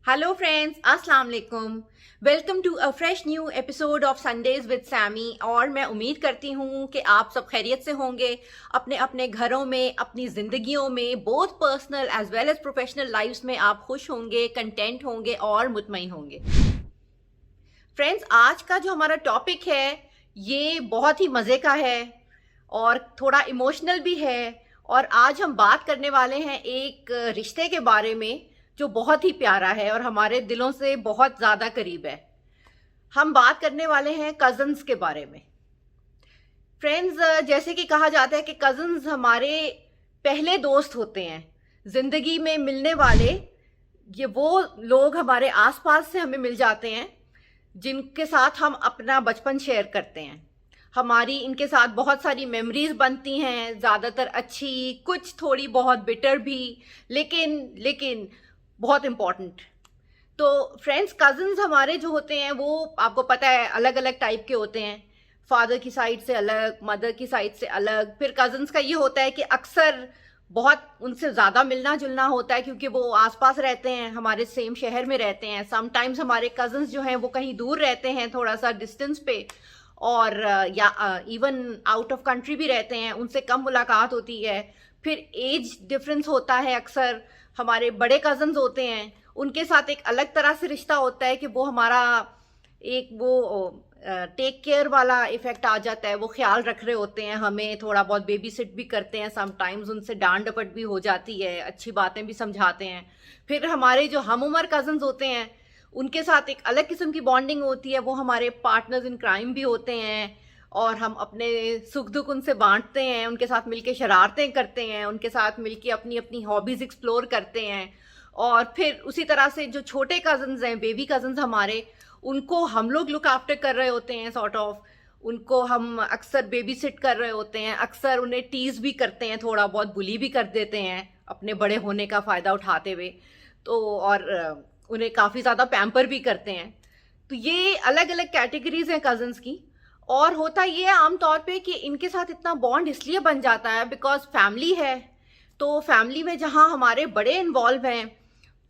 Hello friends, अस्सलाम वालेकुम। Welcome to a fresh new episode of Sundays with Sammy. और मैं उम्मीद करती हूँ कि आप सब खैरियत से होंगे, अपने अपने घरों में, अपनी ज़िंदगियों में, both personal as well as professional lifes में आप खुश होंगे, कंटेंट होंगे और मुतमईन होंगे। फ्रेंड्स, आज का जो हमारा टॉपिक है ये बहुत ही मज़े का है और थोड़ा इमोशनल भी है। और आज हम बात करने वाले हैं एक रिश्ते के बारे में जो बहुत ही प्यारा है और हमारे दिलों से बहुत ज़्यादा करीब है। हम बात करने वाले हैं कज़न्स के बारे में। फ्रेंड्स, जैसे कि कहा जाता है कि कज़न्स हमारे पहले दोस्त होते हैं, ज़िंदगी में मिलने वाले। ये वो लोग हमारे आसपास से हमें मिल जाते हैं जिनके साथ हम अपना बचपन शेयर करते हैं। हमारी इनके साथ बहुत सारी मेमोरीज बनती हैं, ज़्यादातर अच्छी, कुछ थोड़ी बहुत बिटर भी, लेकिन बहुत इम्पॉर्टेंट। तो फ्रेंड्स, कज़न्स हमारे जो होते हैं वो आपको पता है अलग अलग टाइप के होते हैं। फादर की साइड से अलग, मदर की साइड से अलग। फिर कज़न्स का ये होता है कि अक्सर बहुत उनसे ज़्यादा मिलना जुलना होता है क्योंकि वो आसपास रहते हैं, हमारे सेम शहर में रहते हैं। समटाइम्स हमारे कज़न्स जो हैं वो कहीं दूर रहते हैं, थोड़ा सा डिस्टेंस पे, और या इवन आउट ऑफ कंट्री भी रहते हैं, उनसे कम मुलाकात होती है। फिर एज डिफरेंस होता है। अक्सर हमारे बड़े कज़न्स होते हैं, उनके साथ एक अलग तरह से रिश्ता होता है कि वो हमारा एक वो टेक केयर वाला इफेक्ट आ जाता है। वो ख्याल रख रहे होते हैं हमें, थोड़ा बहुत बेबी सिट भी करते हैं, समटाइम्स उनसे डांट डपट भी हो जाती है, अच्छी बातें भी समझाते हैं। फिर हमारे जो हम उम्र कज़न्स होते हैं उनके साथ एक अलग किस्म की बॉन्डिंग होती है। वो हमारे पार्टनर्स इन क्राइम भी होते हैं और हम अपने सुख दुख उनसे बांटते हैं, उनके साथ मिलके शरारतें करते हैं, उनके साथ मिलके अपनी अपनी हॉबीज़ एक्सप्लोर करते हैं। और फिर उसी तरह से जो छोटे कज़न्स हैं, बेबी कज़न्स हमारे, उनको हम लोग लुक आफ्टर कर रहे होते हैं, सॉर्ट ऑफ। उनको हम अक्सर बेबी सिट कर रहे होते हैं, अक्सर उन्हें टीज भी करते हैं, थोड़ा बहुत बुली भी कर देते हैं अपने बड़े होने का फ़ायदा उठाते हुए। तो और उन्हें काफ़ी ज़्यादा पैम्पर भी करते हैं। तो ये अलग अलग कैटेगरीज हैं कज़न्स की। और होता ये है आमतौर पे कि इनके साथ इतना बॉन्ड इसलिए बन जाता है बिकॉज फैमिली है। तो फैमिली में जहाँ हमारे बड़े इन्वॉल्व हैं,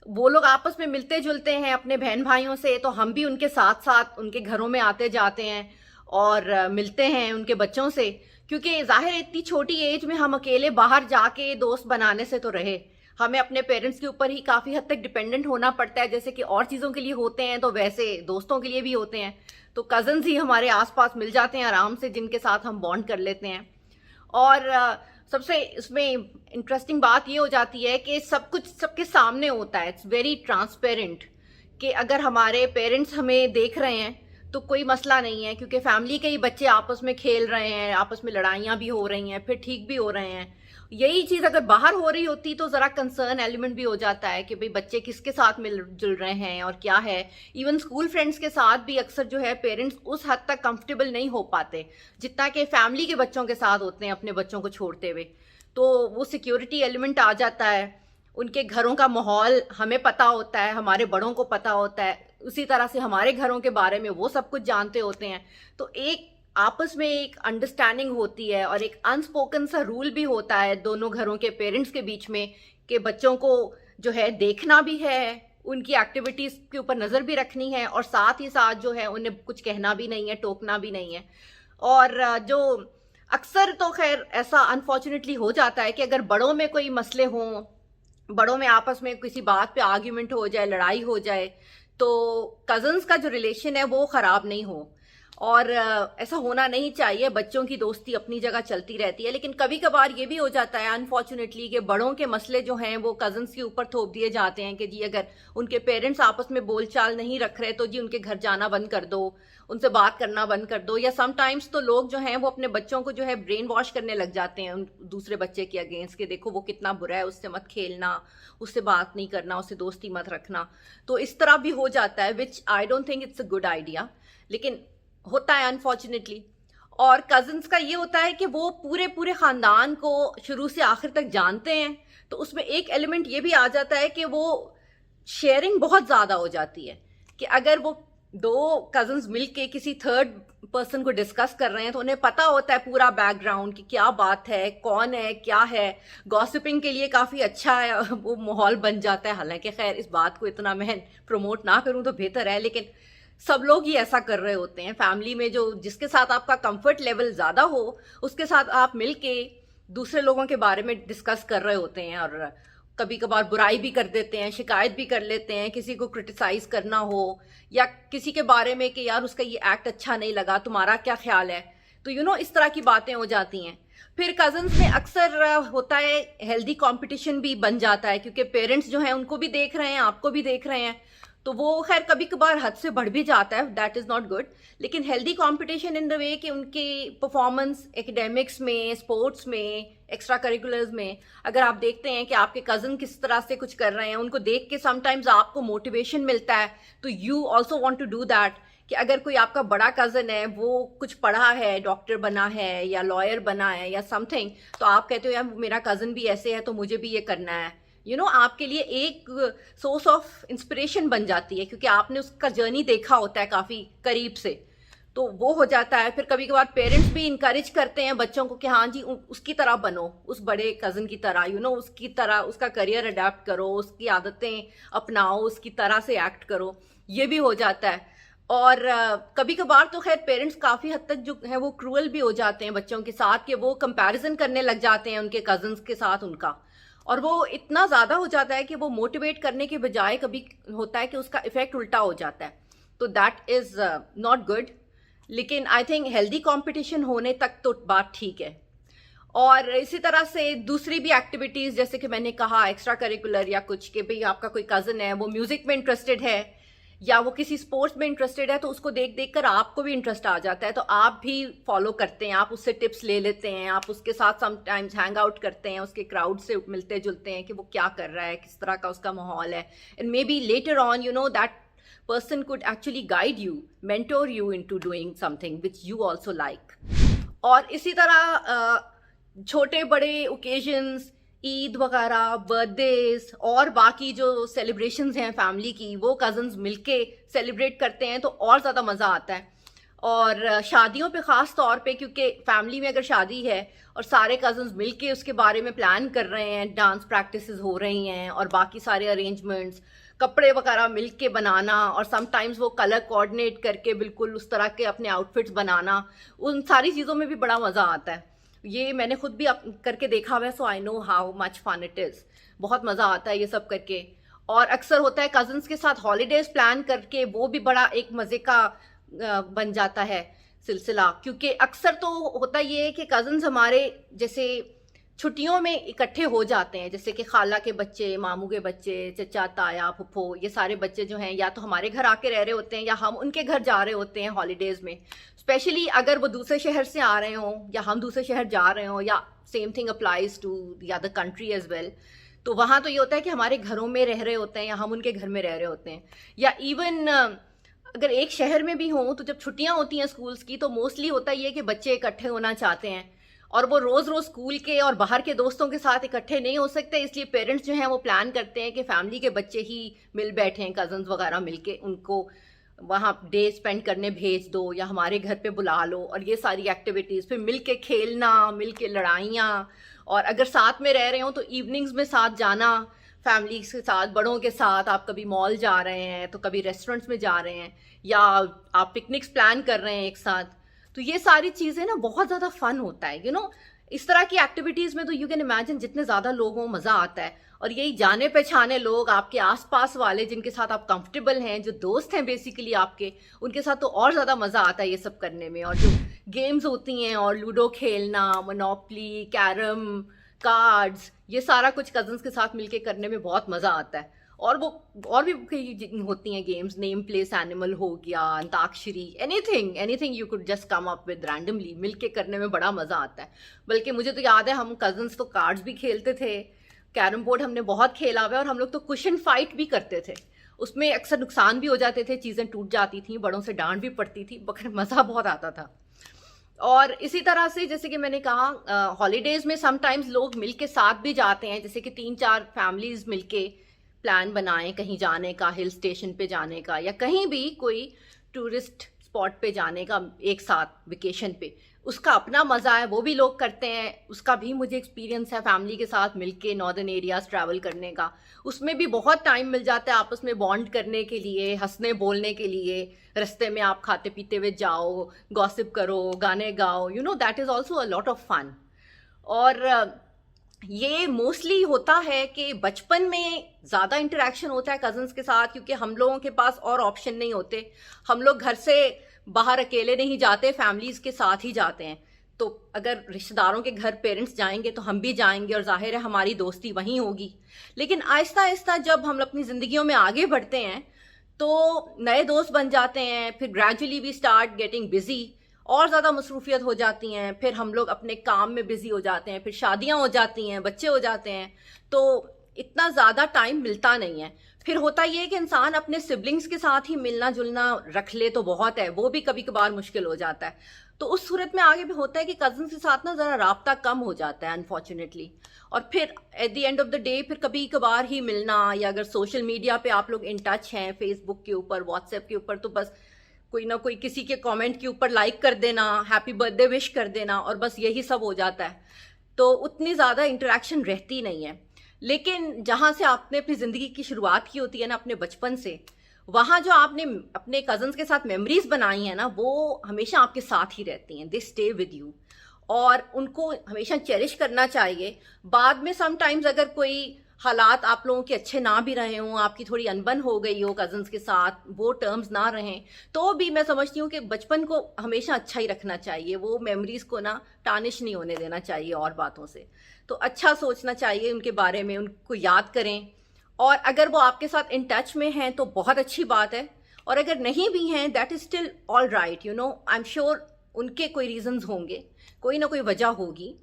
वो लोग आपस में मिलते जुलते हैं अपने बहन भाइयों से, तो हम भी उनके साथ साथ उनके घरों में आते जाते हैं और मिलते हैं उनके बच्चों से। क्योंकि जाहिर है इतनी छोटी एज में हम अकेले बाहर जाके दोस्त बनाने से तो रहे, हमें अपने पेरेंट्स के ऊपर ही काफ़ी हद तक डिपेंडेंट होना पड़ता है। जैसे कि और चीज़ों के लिए होते हैं तो वैसे दोस्तों के लिए भी होते हैं। तो कज़न्स ही हमारे आसपास मिल जाते हैं आराम से, जिनके साथ हम बॉन्ड कर लेते हैं। और सबसे इसमें इंटरेस्टिंग बात ये हो जाती है कि सब कुछ सबके सामने होता है, इट्स वेरी ट्रांसपेरेंट। कि अगर हमारे पेरेंट्स हमें देख रहे हैं तो कोई मसला नहीं है, क्योंकि फैमिली के ही बच्चे आपस में खेल रहे हैं, आपस में लड़ाइयाँ भी हो रही हैं, फिर ठीक भी हो रहे हैं। यही चीज़ अगर बाहर हो रही होती तो ज़रा कंसर्न एलिमेंट भी हो जाता है कि भाई बच्चे किसके साथ मिल जुल रहे हैं और क्या है। इवन स्कूल फ्रेंड्स के साथ भी अक्सर जो है पेरेंट्स उस हद तक कंफर्टेबल नहीं हो पाते जितना कि फैमिली के बच्चों के साथ होते हैं अपने बच्चों को छोड़ते हुए। तो वो सिक्योरिटी एलिमेंट आ जाता है। उनके घरों का माहौल हमें पता होता है, हमारे बड़ों को पता होता है, उसी तरह से हमारे घरों के बारे में वो सब कुछ जानते होते हैं। तो एक आपस में एक अंडरस्टैंडिंग होती है और एक अनस्पोकन सा रूल भी होता है दोनों घरों के पेरेंट्स के बीच में कि बच्चों को जो है देखना भी है, उनकी एक्टिविटीज़ के ऊपर नज़र भी रखनी है, और साथ ही साथ जो है उन्हें कुछ कहना भी नहीं है, टोकना भी नहीं है। और जो अक्सर तो खैर ऐसा अनफॉर्चुनेटली हो जाता है कि अगर बड़ों में कोई मसले हों, बड़ों में आपस में किसी बात पे आर्ग्यूमेंट हो जाए, लड़ाई हो जाए, तो कज़न्स का जो रिलेशन है वो ख़राब नहीं हो। और ऐसा होना नहीं चाहिए। बच्चों की दोस्ती अपनी जगह चलती रहती है, लेकिन कभी कभार ये भी हो जाता है अनफॉर्चुनेटली कि बड़ों के मसले जो हैं वो कज़न्स के ऊपर थोप दिए जाते हैं कि जी अगर उनके पेरेंट्स आपस में बोलचाल नहीं रख रहे तो जी उनके घर जाना बंद कर दो, उनसे बात करना बंद कर दो। या समटाइम्स तो लोग जो हैं वो अपने बच्चों को जो है ब्रेन वॉश करने लग जाते हैं उन दूसरे बच्चे के अगेंस्ट के, देखो वो कितना बुरा है, उससे मत खेलना, उससे बात नहीं करना, उससे दोस्ती मत रखना। तो इस तरह भी हो जाता है, which I don't think it's a good idea, लेकिन होता है अनफॉर्चुनेटली। और कजिन्स का ये होता है कि वो पूरे पूरे खानदान को शुरू से आखिर तक जानते हैं। तो उसमें एक एलिमेंट ये भी आ जाता है कि वो शेयरिंग बहुत ज़्यादा हो जाती है कि अगर वो दो कजिन्स मिलके किसी थर्ड पर्सन को डिस्कस कर रहे हैं तो उन्हें पता होता है पूरा बैकग्राउंड कि क्या बात है, कौन है, क्या है। गॉसिपिंग के लिए काफ़ी अच्छा है, वो माहौल बन जाता है। हालांकि खैर इस बात को इतना मैं प्रमोट ना करूं तो बेहतर है, लेकिन सब लोग ही ऐसा कर रहे होते हैं। फैमिली में जो जिसके साथ आपका कंफर्ट लेवल ज़्यादा हो उसके साथ आप मिलके दूसरे लोगों के बारे में डिस्कस कर रहे होते हैं, और कभी कभार बुराई भी कर देते हैं, शिकायत भी कर लेते हैं। किसी को क्रिटिसाइज करना हो या किसी के बारे में कि यार उसका ये एक्ट अच्छा नहीं लगा, तुम्हारा क्या ख्याल है, तो इस तरह की बातें हो जाती हैं। फिर कजन्स में अक्सर होता है हेल्दी कंपटीशन भी बन जाता है, क्योंकि पेरेंट्स जो हैं उनको भी देख रहे हैं, आपको भी देख रहे हैं, तो वो खैर कभी कभार हद से बढ़ भी जाता है, दैट इज़ नॉट गुड। लेकिन healthy competition in the way कि उनके परफॉर्मेंस एकेडमिक्स में, स्पोर्ट्स में, एक्स्ट्रा करिकुलर्स में अगर आप देखते हैं कि आपके कज़न किस तरह से कुछ कर रहे हैं, उनको देख के समटाइम्स आपको मोटिवेशन मिलता है, तो you also want to do that. कि अगर कोई आपका बड़ा कज़न है, वो कुछ पढ़ा है, डॉक्टर बना है या लॉयर बना है या समथिंग, तो आप कहते हो यार मेरा कज़न भी ऐसे है तो मुझे भी ये करना है। आपके लिए एक सोर्स ऑफ इंस्पिरेशन बन जाती है, क्योंकि आपने उसका जर्नी देखा होता है काफ़ी करीब से, तो वो हो जाता है। फिर कभी कभार पेरेंट्स भी इंकरेज करते हैं बच्चों को कि हाँ जी उसकी तरह बनो, उस बड़े कज़न की तरह, उसकी तरह उसका करियर अडेप्ट करो, उसकी आदतें अपनाओ, उसकी तरह से एक्ट करो, ये भी हो जाता है। और कभी कभार तो खैर पेरेंट्स काफ़ी हद तक जो है वो क्रूअल भी हो जाते हैं बच्चों के साथ, कि वो कंपैरिजन करने लग जाते हैं उनके कज़न्स के साथ उनका, और वो इतना ज़्यादा हो जाता है कि वो मोटिवेट करने के बजाय कभी होता है कि उसका इफेक्ट उल्टा हो जाता है, तो दैट इज़ नॉट गुड। लेकिन आई थिंक हेल्दी कंपटीशन होने तक तो बात ठीक है। और इसी तरह से दूसरी भी एक्टिविटीज़, जैसे कि मैंने कहा एक्स्ट्रा करिकुलर या कुछ, कि भाई आपका कोई कज़न है वो म्यूज़िक में इंटरेस्टेड है या वो किसी स्पोर्ट्स में इंटरेस्टेड है, तो उसको देख देख कर आपको भी इंटरेस्ट आ जाता है, तो आप भी फॉलो करते हैं, आप उससे टिप्स ले लेते हैं, आप उसके साथ समटाइम्स हैंग आउट करते हैं, उसके क्राउड से मिलते जुलते हैं कि वो क्या कर रहा है, किस तरह का उसका माहौल है, and may be later on that person could actually guide you, mentor you into doing something which you also like. और इसी तरह छोटे बड़े ओकेजन्स, ईद वगैरह, बर्थडेज और बाकी जो सेलिब्रेशंस हैं फैमिली की, वो कज़न्स मिलके सेलिब्रेट करते हैं तो और ज़्यादा मज़ा आता है। और शादियों पे ख़ास तौर पे, क्योंकि फैमिली में अगर शादी है और सारे कज़न्स मिलके उसके बारे में प्लान कर रहे हैं, डांस प्रैक्टिसेस हो रही हैं और बाकी सारे अरेंजमेंट्स, कपड़े वगैरह मिलके बनाना, और समटाइम्स वो कलर कोऑर्डिनेट करके बिल्कुल उस तरह के अपने आउटफिट्स बनाना, उन सारी चीज़ों में भी बड़ा मज़ा आता है। ये मैंने खुद भी करके देखा हुआ है, so I know how much fun it is. बहुत मज़ा आता है ये सब करके। और अक्सर होता है कज़न्स के साथ हॉलीडेज प्लान करके, वो भी बड़ा एक मज़े का बन जाता है सिलसिला, क्योंकि अक्सर तो होता ये है कि कज़न्स हमारे जैसे छुट्टियों में इकट्ठे हो जाते हैं, जैसे कि खाला के बच्चे, मामू के बच्चे, चचा, ताया, फुफ्फो, ये सारे बच्चे जो हैं या तो हमारे घर आके रह रहे होते हैं या हम उनके घर जा रहे होते हैं हॉलीडेज़ में। स्पेशली अगर वो दूसरे शहर से आ रहे हों या हम दूसरे शहर जा रहे हों, या same thing applies to the other country as well, तो वहाँ तो ये होता है कि हमारे घरों में रह रहे होते हैं या हम उनके घर में रह रहे होते हैं, या इवन अगर एक शहर में भी हों तो जब छुट्टियाँ होती हैं स्कूल्स की, तो मोस्टली होता ये कि बच्चे इकट्ठे होना चाहते हैं, और वो रोज़ रोज़ स्कूल के और बाहर के दोस्तों के साथ इकट्ठे नहीं हो सकते, इसलिए पेरेंट्स जो हैं वो प्लान करते हैं कि फैमिली के बच्चे ही मिल बैठे हैं, कज़न्स वगैरह मिलके उनको वहाँ डे स्पेंड करने भेज दो या हमारे घर पे बुला लो, और ये सारी एक्टिविटीज़, फिर मिल के खेलना, मिल के लड़ाइयाँ, और अगर साथ में रह रहे हो तो इवनिंग्स में साथ जाना, फैमिली के साथ, बड़ों के साथ। आप कभी मॉल जा रहे हैं तो कभी रेस्टोरेंट्स में जा रहे हैं, या आप पिकनिक्स प्लान कर रहे हैं एक साथ, तो ये सारी चीज़ें ना बहुत ज़्यादा फन होता है। इस तरह की एक्टिविटीज़ में तो यू कैन इमेजिन जितने ज़्यादा लोग हों मज़ा आता है। और यही जाने पहचाने लोग, आपके आसपास वाले जिनके साथ आप कंफर्टेबल हैं, जो दोस्त हैं बेसिकली आपके, उनके साथ तो और ज़्यादा मज़ा आता है ये सब करने में। और जो गेम्स होती हैं, और लूडो खेलना, मोनोपली, कैरम, कार्ड्स, ये सारा कुछ कज़न्स के साथ मिलके करने में बहुत मज़ा आता है। और भी कई होती हैं गेम्स, नेम प्लेस एनिमल हो गया, antakshari, anything you could just come up with randomly, मिलके करने में बड़ा मज़ा आता है। बल्कि मुझे तो याद है हम कज़न्स तो कार्ड्स भी खेलते थे, कैरम बोर्ड हमने बहुत खेला हुआ है, और हम लोग तो कुशन फाइट भी करते थे। उसमें अक्सर नुकसान भी हो जाते थे, चीज़ें टूट जाती थी, बड़ों से डांट भी पड़ती थी, मगर मज़ा बहुत आता था। और इसी तरह से जैसे कि मैंने कहा, हॉलीडेज़ में समटाइम्स लोग मिल के साथ भी जाते हैं, जैसे कि 3-4 फैमिलीज़ मिल के प्लान बनाएं कहीं जाने का, हिल स्टेशन पे जाने का, या कहीं भी कोई टूरिस्ट स्पॉट पे जाने का एक साथ वेकेशन पे, उसका अपना मज़ा है, वो भी लोग करते हैं, उसका भी मुझे एक्सपीरियंस है फैमिली के साथ मिलके नॉर्दर्न एरियाज ट्रैवल करने का। उसमें भी बहुत टाइम मिल जाता है आपस में बॉन्ड करने के लिए, हंसने बोलने के लिए। रास्ते में आप खाते पीते हुए जाओ, गॉसिप करो, गाने गाओ, you know that is also a lot of fun. और ये मोस्टली होता है कि बचपन में ज़्यादा इंटरेक्शन होता है कज़न्स के साथ, क्योंकि हम लोगों के पास और ऑप्शन नहीं होते। हम लोग घर से बाहर अकेले नहीं जाते, फैमिलीज़ के साथ ही जाते हैं। तो अगर रिश्तेदारों के घर पेरेंट्स जाएंगे तो हम भी जाएंगे और जाहिर है हमारी दोस्ती वहीं होगी। लेकिन आहिस्ता आहिस्ता जब हम अपनी ज़िंदगियों में आगे बढ़ते हैं तो नए दोस्त बन जाते हैं, फिर gradually we start getting busy, और ज़्यादा मसरूफियत हो जाती हैं, फिर हम लोग अपने काम में बिजी हो जाते हैं, फिर शादियां हो जाती हैं, बच्चे हो जाते हैं, तो इतना ज़्यादा टाइम मिलता नहीं है। फिर होता ये है कि इंसान अपने सिबलिंग्स के साथ ही मिलना जुलना रख ले तो बहुत है, वो भी कभी कभार मुश्किल हो जाता है। तो उस सूरत में आगे भी होता है कि कज़न के साथ ना ज़रा राब्ता कम हो जाता है अनफॉर्चुनेटली। और फिर at the end of the day फिर कभी कभार ही मिलना, या अगर सोशल मीडिया पे आप लोग इन टच हैं, फेसबुक के ऊपर, व्हाट्सएप के ऊपर, तो बस कोई ना कोई किसी के कमेंट के ऊपर लाइक कर देना, हैप्पी बर्थडे विश कर देना, और बस यही सब हो जाता है। तो उतनी ज़्यादा इंटरेक्शन रहती नहीं है। लेकिन जहाँ से आपने अपनी ज़िंदगी की शुरुआत की होती है ना, अपने बचपन से, वहाँ जो आपने अपने कज़न्स के साथ मेमोरीज बनाई हैं ना, वो हमेशा आपके साथ ही रहती हैं, दे स्टे विद यू, और उनको हमेशा चेरिश करना चाहिए। बाद में समटाइम्स अगर कोई हालात आप लोगों के अच्छे ना भी रहे हों, आपकी थोड़ी अनबन हो गई हो कज़न्स के साथ, वो टर्म्स ना रहें, तो भी मैं समझती हूँ कि बचपन को हमेशा अच्छा ही रखना चाहिए, वो मेमोरीज को ना टानिश नहीं होने देना चाहिए और बातों से। तो अच्छा सोचना चाहिए उनके बारे में, उनको याद करें, और अगर वो आपके साथ इन टच में हैं तो बहुत अच्छी बात है, और अगर नहीं भी हैं that is still all right, you know, I am sure उनके कोई रीजंस होंगे, कोई ना कोई वजह होगी,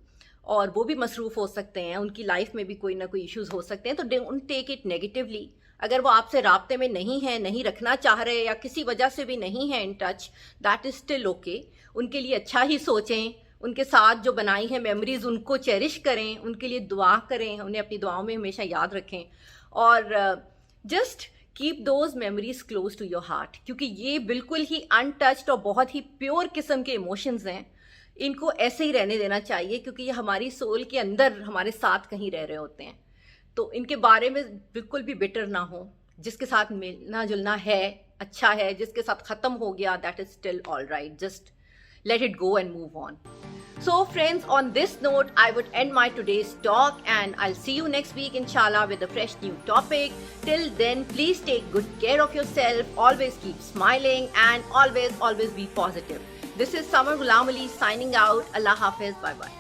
और वो भी मसरूफ़ हो सकते हैं, उनकी लाइफ में भी कोई ना कोई इश्यूज हो सकते हैं। तो डोंट टेक इट नेगेटिवली। अगर वो आपसे राब्ते में नहीं है, नहीं रखना चाह रहे, या किसी वजह से भी नहीं है in touch, that is still okay. उनके लिए अच्छा ही सोचें, उनके साथ जो बनाई है मेमोरीज उनको चेरिश करें, उनके लिए दुआ करें, उन्हें अपनी दुआओं में हमेशा याद रखें, और just keep those memories close to your heart, क्योंकि ये बिल्कुल ही अनटच्ड और बहुत ही प्योर किस्म के इमोशंस हैं। इनको ऐसे ही रहने देना चाहिए, क्योंकि ये हमारी सोल के अंदर हमारे साथ कहीं रह रहे होते हैं। तो इनके बारे में बिल्कुल भी बिटर ना हो। जिसके साथ मिलना जुलना है अच्छा है, जिसके साथ ख़त्म हो गया that is still all right, just let it go and move on. So friends, on this note, I would end my today's talk, and I'll see you next week inshallah with a fresh new topic. Till then, please take good care of yourself, always keep smiling, and always be positive. This is Samar Ghulam Ali signing out. Allah Hafiz. Bye bye.